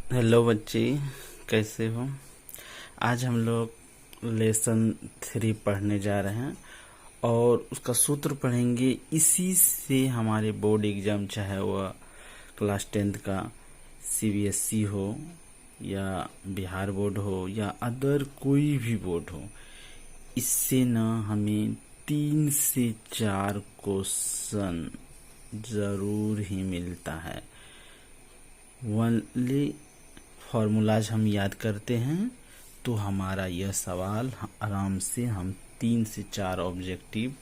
Hello बच्चे, कैसे हो। आज हम लोग लेसन 3 पढ़ने जा रहे हैं और उसका सूत्र पढ़ेंगे। इसी से हमारे बोर्ड एग्जाम, चाहे वह क्लास 10th का सीबीएसई हो या बिहार बोर्ड हो या अदर कोई भी बोर्ड हो, इससे ना हमें 3 से 4 क्वेश्चन ज़रूर ही मिलता है। ओनली फॉर्मूलाज हम याद करते हैं तो हमारा यह सवाल आराम से हम 3 से 4 ऑब्जेक्टिव,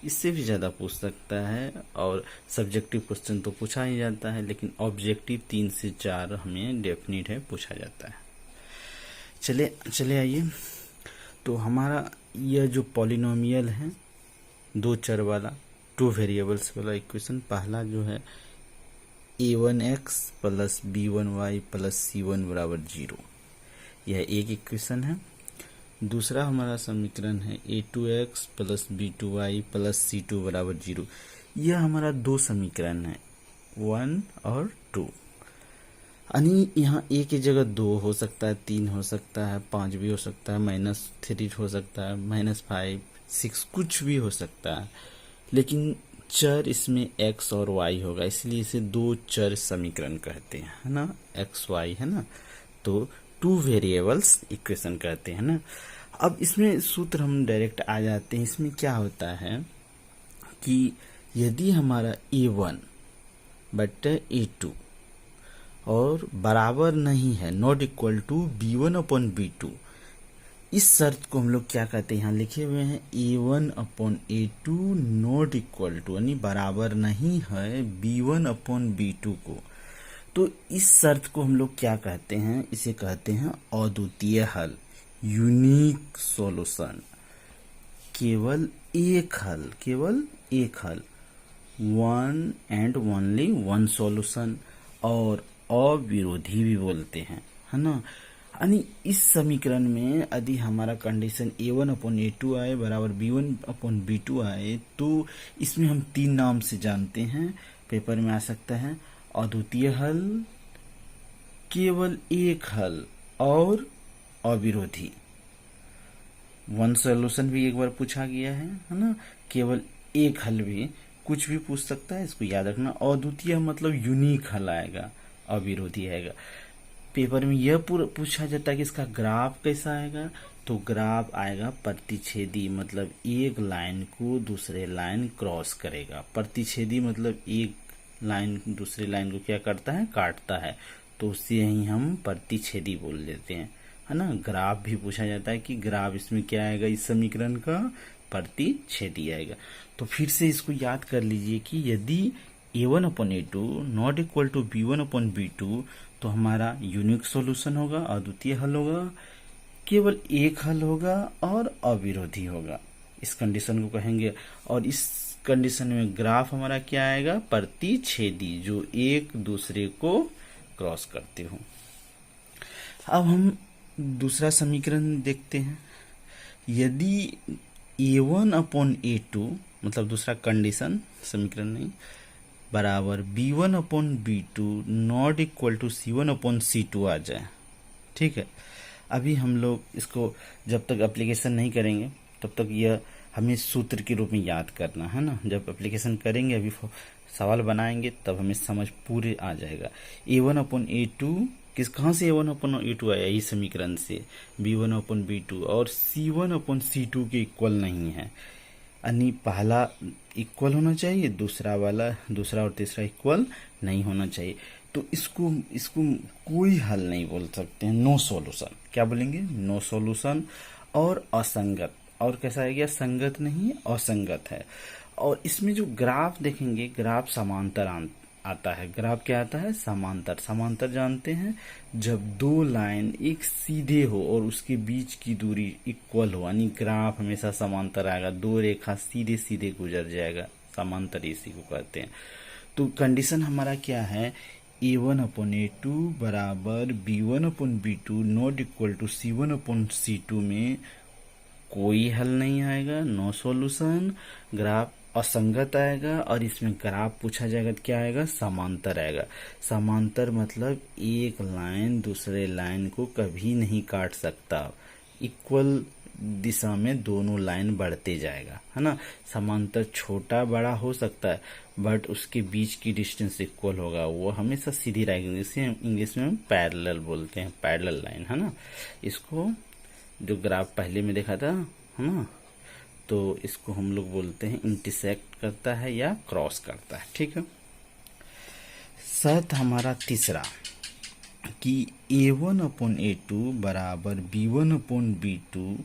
इससे भी ज़्यादा पूछ सकता है। और सब्जेक्टिव क्वेश्चन तो पूछा ही जाता है, लेकिन ऑब्जेक्टिव 3 से 4 हमें डेफिनेट है पूछा जाता है। चले चले आइए। तो हमारा यह जो पॉलिनोमियल है 2 चर वाला, 2 वेरिएबल्स वाला इक्वेशन, पहला जो है a1x plus b1y plus c1 बराबर 0, यह एक इक्वेशन है। दूसरा हमारा समीकरण है a2x plus b2y plus c2 बराबर 0। यह हमारा 2 समीकरण है, 1 और 2। यानी यहाँ a की जगह 2 हो सकता है, 3 हो सकता है, 5 भी हो सकता है, -3 हो सकता है, -5, 6, कुछ भी हो सकता है। लेकिन चर इसमें x और y होगा, इसलिए इसे 2 चर समीकरण कहते हैं, है ना। x y है ना, तो 2 वेरिएबल्स इक्वेशन कहते हैं ना। अब इसमें सूत्र हम डायरेक्ट आ जाते हैं। इसमें क्या होता है कि यदि हमारा a1 बटे a2 और बराबर नहीं है, नॉट इक्वल टू b1/b2, इस शर्त को हम लोग क्या कहते हैं, यहाँ लिखे हुए हैं a1/a2 नॉट इक्वल टू, यानी बराबर नहीं है b1/b2 को। तो इस शर्त को हम लोग क्या कहते हैं, इसे कहते हैं अद्वितीय हल, यूनिक सॉल्यूशन। केवल एक हल, केवल एक हल, one and only one solution, और अविरोधी भी बोलते हैं, है ना। यानी इस समीकरण में यदि हमारा कंडीशन a1/a2 आए बराबर b1/b2 आए, तो इसमें हम 3 नाम से जानते हैं, पेपर में आ सकता है। अद्वितीय हल, केवल एक हल और अविरोधी। वन सॉल्यूशन भी एक बार पूछा गया है ना। केवल एक हल भी कुछ भी पूछ सकता है, इसको याद रखना। अद्वितीय मतलब यूनिक हल आएगा, अविरोधी आएगा। पेपर में यह पूछा जाता है कि इसका ग्राफ कैसा आएगा, तो ग्राफ आएगा प्रतिच्छेदी, मतलब एक लाइन को दूसरे लाइन क्रॉस करेगा। प्रतिच्छेदी मतलब एक लाइन दूसरे लाइन को क्या करता है, काटता है, तो उससे ही हम प्रतिच्छेदी बोल देते हैं, है ना। ग्राफ भी पूछा जाता है कि ग्राफ इसमें क्या आएगा, इस समीकरण का प्रतिच्छेदी आएगा। तो फिर से इसको याद कर लीजिए कि यदि a1/a2 not equal to b1/b2, तो हमारा यूनिक सॉल्यूशन होगा, अद्वितीय हल होगा, केवल एक हल होगा और अविरोधी होगा। इस कंडीशन को कहेंगे। और इस कंडीशन में ग्राफ हमारा क्या आएगा, प्रतिच्छेदी, जो एक दूसरे को क्रॉस करते हो। अब हम दूसरा समीकरण देखते हैं। यदि a1/a2 मतलब दूसरा कंडीशन, समीकरण नहीं, बराबर b1/b2 not equal to c1/c2 आ जाए, ठीक है। अभी हम लोग इसको जब तक एप्लीकेशन नहीं करेंगे तब तक यह हमें सूत्र के रूप में याद करना है ना। जब एप्लीकेशन करेंगे, अभी सवाल बनाएंगे, तब हमें समझ पूरे आ जाएगा। a1/a2 कहाँ से a1/a2 आया, यही समीकरण से b1/b2, और c1/c2 के इक्वल नहीं है, यानी पहला इक्वल होना चाहिए, दूसरा और तीसरा इक्वल नहीं होना चाहिए। तो इसको इसको कोई हल नहीं बोल सकते हैं, नो सॉल्यूशन। क्या बोलेंगे, नो सॉल्यूशन। और असंगत, और कैसा है गया, संगत नहीं, असंगत है। और इसमें जो ग्राफ देखेंगे, ग्राफ समांतर आता है। ग्राफ क्या आता है, समांतर। समांतर जानते हैं, जब 2 लाइन एक सीधे हो और उसके बीच की दूरी इक्वल हो, यानी ग्राफ हमेशा समांतर आएगा, 2 रेखा सीधे सीधे गुजर जाएगा, समांतर इसी को कहते हैं। तो कंडीशन हमारा क्या है, a1/a2 बराबर b1/b2 not equal to c1/c2 में कोई हल नहीं आएगा, नो सॉल्यूशन। ग्राफ असंगत आएगा, और इसमें ग्राफ पूछा जाएगा तो क्या आएगा, समांतर आएगा। समांतर मतलब एक लाइन दूसरे लाइन को कभी नहीं काट सकता, इक्वल दिशा में दोनों लाइन बढ़ते जाएगा, है ना। समांतर छोटा बड़ा हो सकता है, बट उसके बीच की डिस्टेंस इक्वल होगा, वो हमेशा सीधी रहेगी। इसे इंग्लिश में हम पैरेलल बोलते हैं, पैरेलल लाइन, है ना। इसको जो ग्राफ पहले में देखा था, है ना, तो इसको हम लोग बोलते हैं इंटरसेक्ट करता है या क्रॉस करता है, ठीक है। शर्त हमारा तीसरा कि A1/A2 बराबर B1/B2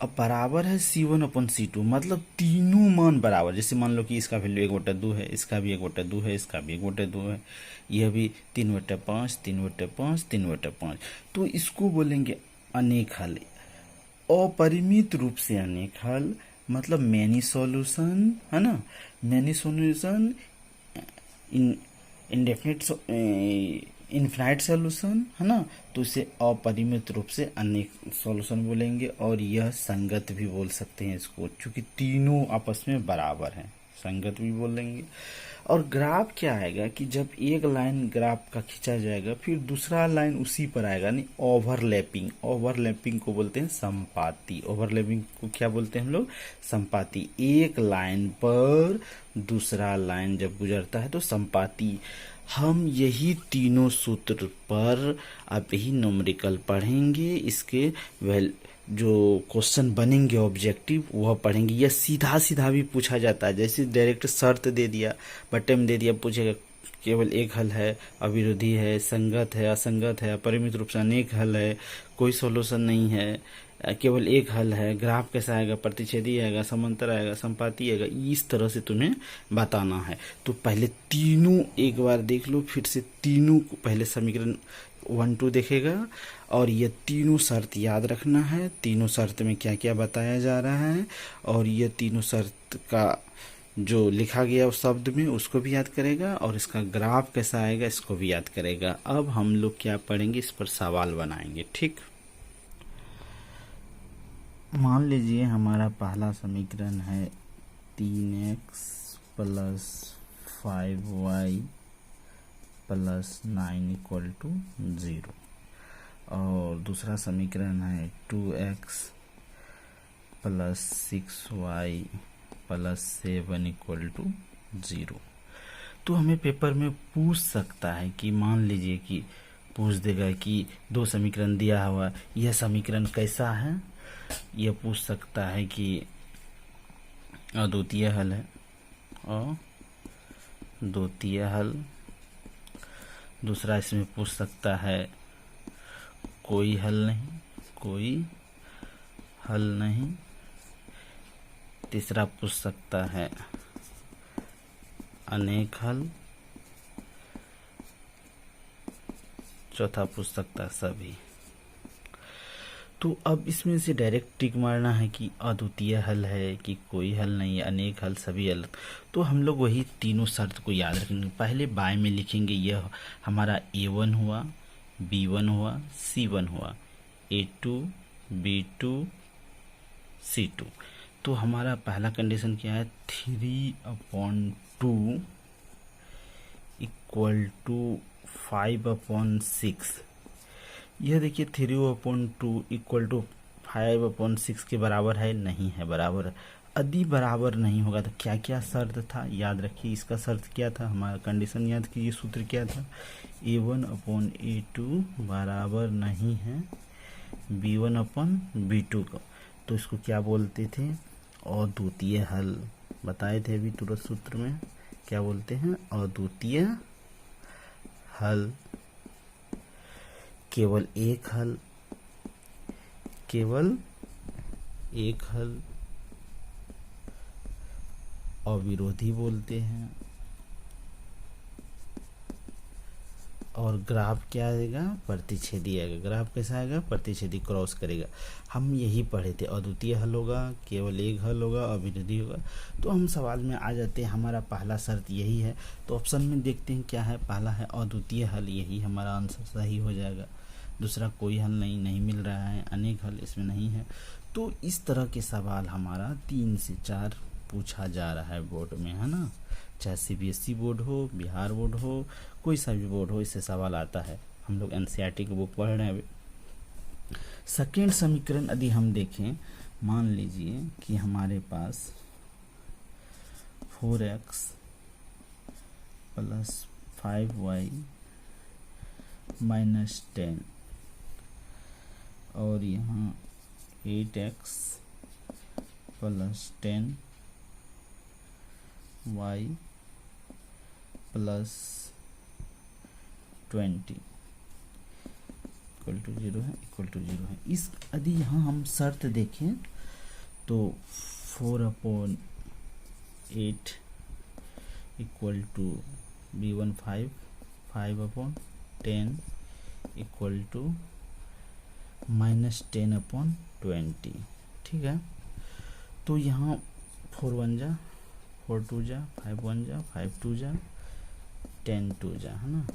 अब बराबर है C1/C2, मतलब तीनों मान बराबर। जैसे मान लो कि इसका वैल्यू 1/2 है, इसका भी 1/2 है, इसका भी 1/2 है, यह भी 3/5, 3/5, 3/5, तो इसको बोलेंगे अनेक हल। अपरिमित रूप से अनेक हल मतलब मैनी सॉल्यूशन, है ना। Many solution, indefinite infinite solution, है ना। तो इसे अपरिमित रूप से अनेक सॉल्यूशन बोलेंगे। और यह संगत भी बोल सकते हैं इसको, क्योंकि तीनों आपस में बराबर हैं, संगत भी बोलेंगे। और ग्राफ क्या आएगा कि जब एक लाइन ग्राफ का खींचा जाएगा, फिर दूसरा लाइन उसी पर आएगा, नहीं ओवरलैपिंग। ओवरलैपिंग को बोलते हैं संपाती। ओवरलैपिंग को क्या बोलते हैं हम लोग, संपाती। एक लाइन पर दूसरा लाइन जब गुजरता है तो संपाती। हम यही तीनों सूत्र पर अब यही न्यूमेरिकल पढ़ेंगे, इसके जो क्वेश्चन बनेंगे ऑब्जेक्टिव वह पढ़ेंगे। यह सीधा सीधा भी पूछा जाता है, जैसे डायरेक्ट शर्त दे दिया, बटन में दे दिया, पूछेगा केवल एक हल है, अविरोधी है, संगत है, असंगत है, अपरिमित रूप से अनेक हल है, कोई सॉल्यूशन नहीं है, केवल एक हल है, ग्राफ कैसा आएगा, प्रतिच्छेदी आएगा, समांतर आएगा, संपाती आएगा, इस तरह से तुम्हें बताना है। तो पहले तीनों एक बार देख लो, फिर से तीनों को पहले समीकरण 1 2 देखेगा, और ये तीनों शर्त याद रखना है। तीनों शर्त में क्या क्या बताया जा रहा है, और ये तीनों शर्त का जो लिखा गया उस शब्द में उसको भी याद करेगा, और इसका ग्राफ कैसा आएगा इसको भी याद करेगा। अब हम लोग क्या पढ़ेंगे, इस पर सवाल बनाएंगे, ठीक। मान लीजिए हमारा पहला समीकरण है 3x + 5y + 9 = 0, और दूसरा समीकरण है 2x + 6y + 7 = 0। तो हमें पेपर में पूछ सकता है कि मान लीजिए कि पूछ देगा कि दो समीकरण दिया हुआ, यह समीकरण कैसा है। यह पूछ सकता है कि अद्वितीय हल है और द्वितीय हल। दूसरा इसमें पूछ सकता है कोई हल नहीं, कोई हल नहीं। तीसरा पूछ सकता है अनेक हल। चौथा पूछ सकता है सभी। तो अब इसमें से डायरेक्ट टिक मारना है कि अद्वितीय हल है कि कोई हल नहीं, अनेक हल, सभी हल। तो हम लोग वही तीनों शर्त को याद रखेंगे। पहले बाय में लिखेंगे, यह हमारा A1 हुआ, B1 हुआ, C1 हुआ, A2 B2 C2। तो हमारा पहला कंडीशन क्या है, 3/2 = 5/6। यह देखिए 3/2 = 5/6 के बराबर है, नहीं है बराबर। यदि बराबर नहीं होगा तो क्या क्या शर्त था याद रखिए। इसका शर्त क्या था, हमारा कंडीशन याद कीजिए, सूत्र क्या था, A1/A2 बराबर नहीं है B1/B2 का। तो इसको क्या बोलते थे, अद्वितीय हल। बताए थे अभी तुरंत सूत्र में, क्या बोलते हैं, अद्वितीय हल। केवल एक हल, केवल एक हल। अविरोधी बोलते हैं। और ग्राफ क्या आएगा, प्रतिच्छेदी आएगा। ग्राफ कैसा आएगा, प्रतिच्छेदी, क्रॉस करेगा। हम यही पढ़े थे, अद्वितीय हल होगा, केवल एक हल होगा, अविरोधी होगा। तो हम सवाल में आ जाते हैं, हमारा पहला शर्त यही है। तो ऑप्शन में देखते हैं क्या है, पहला है अद्वितीय हल, यही हमारा आंसर सही हो जाएगा। दूसरा कोई हल नहीं मिल रहा है, अनेक हल इसमें नहीं है। तो इस तरह के सवाल हमारा 3 से 4 पूछा जा रहा है बोर्ड में, है ना। चाहे सीबीएसई बोर्ड हो, बिहार बोर्ड हो, कोई सा भी बोर्ड हो, इससे सवाल आता है। हम लोग एनसीईआरटी की बुक पढ़ रहे हैं अभी। सेकेंड समीकरण यदि हम देखें, मान लीजिए कि हमारे पास 4x प्लस 5y माइनस 10 और यहाँ 8x plus 10y plus 20 equal to 0 है, इक्वल टू 0 है। इस यदि यहाँ हम शर्त देखें तो 4/8 equal to b1 5, 5/10 equal to -10/20, ठीक है। तो यहाँ 4 1 जा, 4 2 जा, 5 1 जा, 5 2 जा, 10 2 जा, है ना।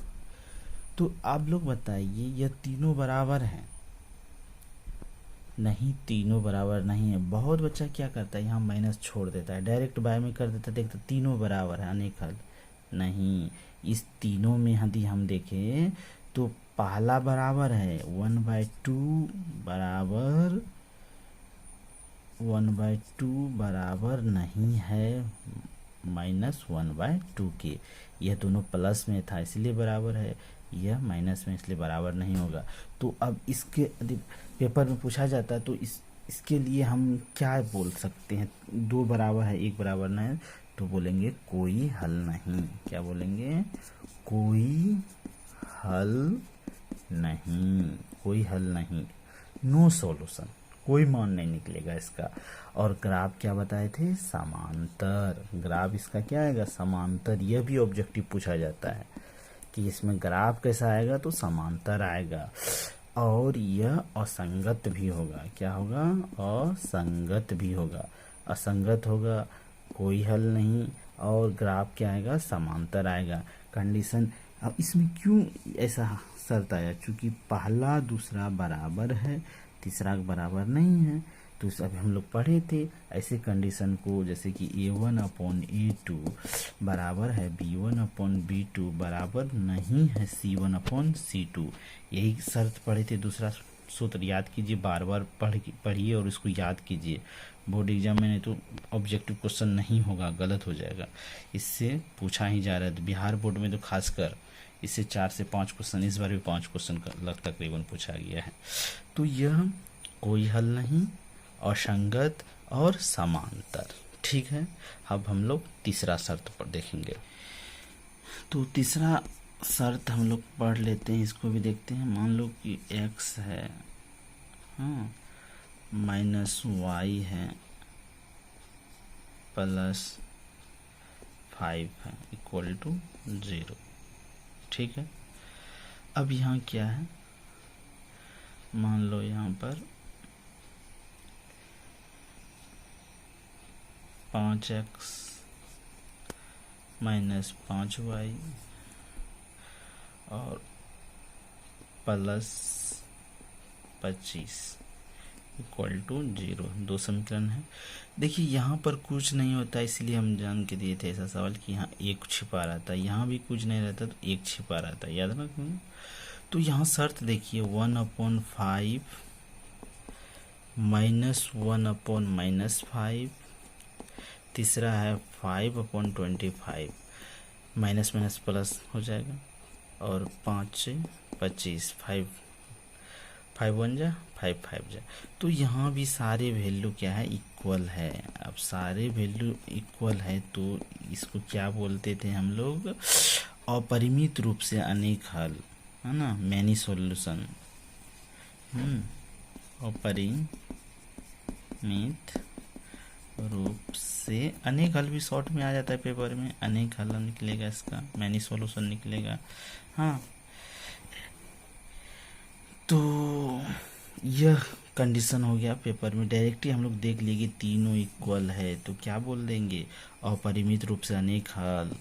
तो आप लोग बताइए यह तीनों बराबर हैं? नहीं, तीनों बराबर नहीं है। बहुत बच्चा क्या करता है, यहाँ माइनस छोड़ देता है, डायरेक्ट बाय में कर देता है, देखता तीनों बराबर है, अनेक हल नहीं। इस तीनों में यदि हम देखें तो पहला बराबर है 1/2 बराबर 1/2 बराबर नहीं है -1/2 के। यह दोनों प्लस में था इसलिए बराबर है, यह माइनस में इसलिए बराबर नहीं होगा। तो अब इसके यदि पेपर में पूछा जाता है तो इसके लिए हम क्या बोल सकते हैं? दो बराबर है, एक बराबर नहीं, तो बोलेंगे कोई हल नहीं। क्या बोलेंगे? कोई हल नहीं, कोई हल नहीं, नो सॉल्यूशन, कोई मान नहीं निकलेगा इसका। और ग्राफ क्या बताए थे? समांतर। ग्राफ इसका क्या आएगा? समांतर। यह भी ऑब्जेक्टिव पूछा जाता है कि इसमें ग्राफ कैसा आएगा, तो समांतर आएगा। और यह असंगत भी होगा। क्या होगा? असंगत भी होगा। असंगत होगा, कोई हल नहीं, और ग्राफ क्या आएगा? समांतर आएगा। कंडीशन अब इसमें क्यों ऐसा शर्त आया? क्योंकि पहला दूसरा बराबर है, तीसरा बराबर नहीं है। तो अभी हम लोग पढ़े थे ऐसे कंडीशन को, जैसे कि A1/A2 बराबर है B1/B2 बराबर नहीं है C1/C2। यही शर्त पढ़े थे। दूसरा सूत्र याद कीजिए, बार बार पढ़िए और इसको याद कीजिए। बोर्ड एग्जाम में नहीं तो ऑब्जेक्टिव क्वेश्चन नहीं होगा, गलत हो जाएगा। इससे पूछा ही जा रहा है। तो बिहार बोर्ड में तो खासकर इससे 4 से 5 क्वेश्चन, इस बार भी 5 क्वेश्चन तकरीबन पूछा गया है। तो यह कोई हल नहीं, असंगत और समांतर, ठीक है। अब हम लोग तीसरा शर्त पर देखेंगे। तो तीसरा शर्त हम लोग पढ़ लेते हैं, इसको भी देखते हैं। मान लो कि x है, हाँ, -y है +5 है इक्वल टू 0, ठीक है। अब यहाँ क्या है, मान लो यहाँ पर 5x -5y और +25 इक्वल टू 0, दो समीकरण है। देखिए यहाँ पर कुछ नहीं होता, इसलिए हम जान के दिए थे ऐसा सवाल कि यहाँ एक छिपा रहता है। यहाँ भी कुछ नहीं रहता तो एक छिपा रहता है, याद रखना। तो यहाँ शर्त देखिए 1/5 -1/-5, तीसरा है 5/25, माइनस माइनस प्लस हो जाएगा, और 5 से 25, 5 1 जा, 5 5 जा। तो यहाँ भी सारे वैल्यू क्या है? इक्वल है। अब सारे वैल्यू इक्वल है तो इसको क्या बोलते थे हम लोग? अपरिमित रूप से अनेक हल, है ना, मैनी सॉल्यूशन। अपरिमित रूप से अनेक हल भी शॉर्ट में आ जाता है पेपर में, अनेक हल निकलेगा, इसका मैनी सॉल्यूशन निकलेगा। हाँ, तो यह कंडीशन हो गया पेपर में। डायरेक्टली हम लोग देख लिए कि तीनों इक्वल है तो क्या बोल देंगे? अपरिमित रूप से अनेक हल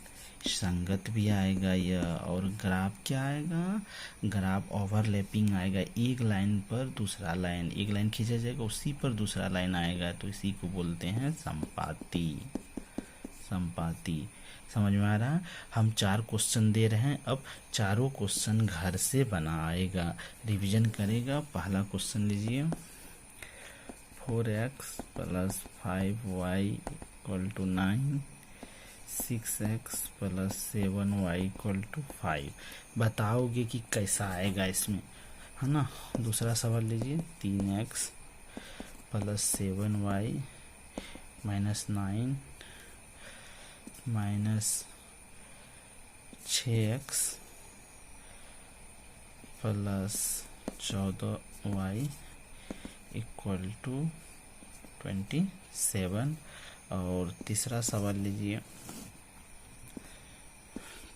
संगत भी आएगा यह, और ग्राफ क्या आएगा, ग्राफ ओवरलैपिंग आएगा। एक लाइन पर दूसरा लाइन, एक लाइन खींचा जाएगा उसी पर दूसरा लाइन आएगा, तो इसी को बोलते हैं संपाती। संपाती समझ में आ रहा है। हम 4 क्वेश्चन दे रहे हैं, अब चारों क्वेश्चन घर से बनाएगा, रिवीजन करेगा। पहला क्वेश्चन लीजिए, 4x + 5y = 9, 6x + 7y = 5। बताओगे कि कैसा आएगा इसमें, है ना। दूसरा सवाल लीजिए, 3x + 7y - 9 -6x + 14y = 27। और तीसरा सवाल लीजिए,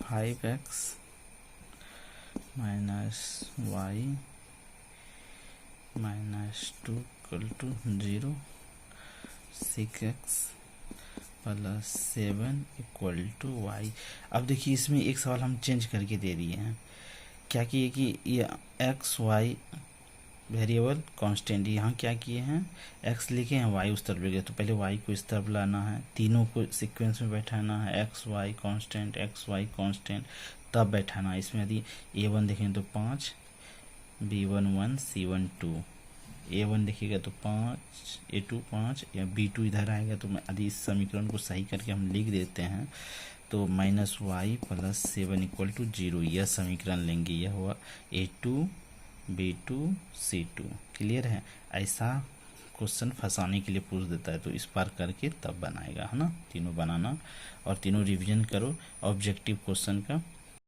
5x - y - 2 = 0, 6x + 7 = y। अब देखिए इसमें एक सवाल हम चेंज करके दे दिए हैं। क्या किए कि ये एक्स वाई वेरिएबल कांस्टेंट, यहाँ क्या किए हैं, x लिखे हैं, y उस तरफ ले गए, तो पहले y को इस तरफ लाना है, तीनों को सीक्वेंस में बैठाना है, x y कांस्टेंट, तब बैठाना है। इसमें यदि a1 देखें तो 5, b1 1, c1 2, a1 देखिएगा तो 5, a2 5, या b2 इधर आएगा, तो मैं यदि इस समीकरण को सही करके हम लिख देते हैं तो -y + 7 = 0, यह समीकरण लेंगे। यह हुआ a2 b2 c2। क्लियर है। ऐसा क्वेश्चन फंसाने के लिए पूछ देता है, तो इस बार करके तब बनाएगा, है ना। तीनों बनाना और तीनों रिवीजन करो ऑब्जेक्टिव क्वेश्चन का।